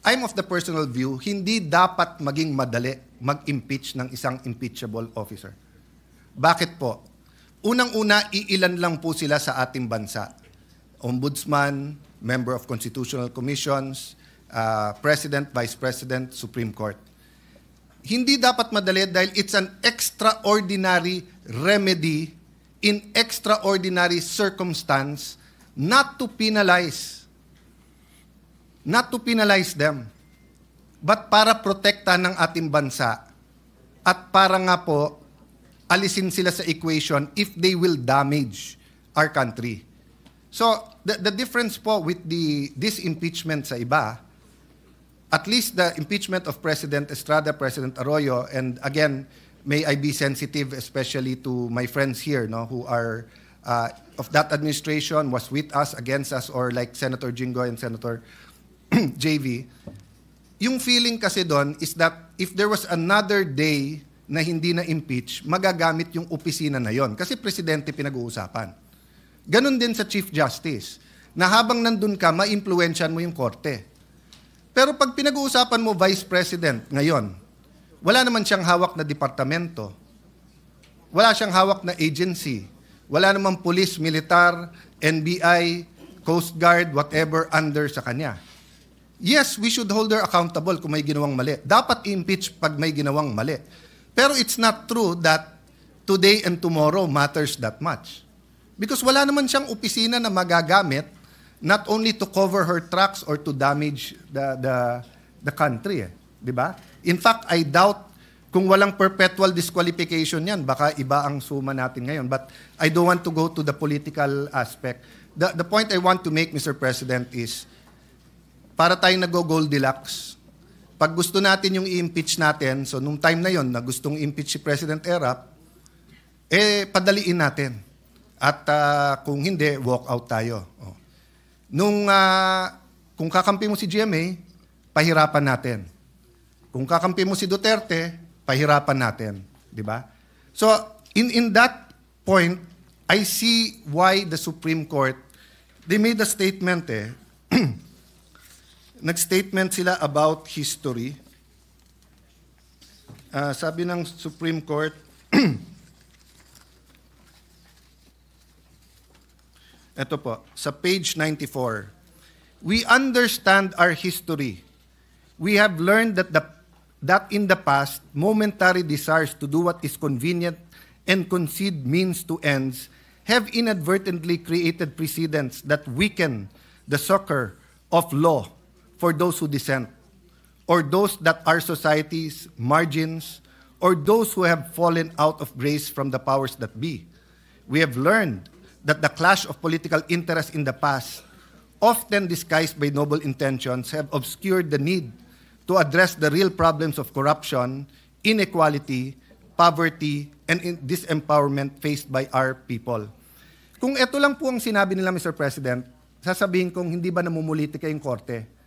I'm of the personal view, hindi dapat maging madali mag-impeach ng isang impeachable officer. Bakit po? Unang-una, iilan lang po sila sa ating bansa. Ombudsman, member of constitutional commissions, President, Vice President, Supreme Court. Hindi dapat madali dahil it's an extraordinary remedy in extraordinary circumstance not to penalize them, but para protektahan ng ating bansa at para nga po alisin sila sa equation if they will damage our country. So, the difference po with this impeachment sa iba, at least the impeachment of President Estrada, President Arroyo, and again, may I be sensitive especially to my friends here, no, who are of that administration, was with us, against us, or like Senator Jinggoy and Senator JV. Yung feeling kasi doon is that if there was another day na hindi na impeach, magagamit yung opisina na yon kasi presidente pinag-uusapan. Ganon din sa Chief Justice, na habang nandun ka, ma-impluensyan mo yung korte. Pero pag pinag-uusapan mo Vice President ngayon, wala naman siyang hawak na departamento, wala siyang hawak na agency, wala namang police, militar, NBI, Coast Guard, whatever under sa kanya. Yes, we should hold her accountable kung may ginawang mali. Dapat i-impeach pag may ginawang mali. Pero it's not true that today and tomorrow matters that much. Because wala naman siyang opisina na magagamit not only to cover her tracks or to damage the country. Di ba? In fact, I doubt kung walang perpetual disqualification yan, baka iba ang suma natin ngayon. But I don't want to go to the political aspect. The point I want to make, Mr. President, is para tayong nag-Goldilocks, pag gusto natin yung i-impeach natin, so nung time na yon na gustong impeach si President Erap, padaliin natin. At kung hindi, walk out tayo. Oh. Kung kakampi mo si GMA, pahirapan natin. Kung kakampi mo si Duterte, pahirapan natin, di ba? So, in that point, I see why the Supreme Court, they made a statement Nag-statement sila about history. Sabi ng Supreme Court, ito po, sa page 94, we understand our history. We have learned that in the past, momentary desires to do what is convenient and concede means to ends have inadvertently created precedents that weaken the succor of law for those who dissent, or those that are society's margins, or those who have fallen out of grace from the powers that be. We have learned that the clash of political interests in the past, often disguised by noble intentions, have obscured the need to address the real problems of corruption, inequality, poverty, and disempowerment faced by our people. Kung ito lang po ang sinabi nila, Mr. President, sasabihin kong hindi ba namumulitika yung korte?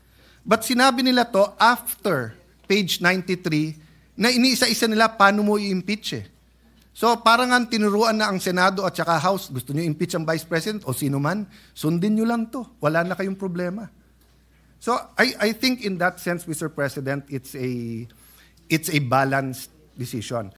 But sinabi nila to after page 93 na iniisa-isa nila paano mo i-impeach eh. So parang ang tinuruan na ang Senado at saka House, gusto nyo impeach ang Vice President o sino man, sundin nyo lang to. Wala na kayong problema. So I think in that sense, Mr. President, it's a balanced decision.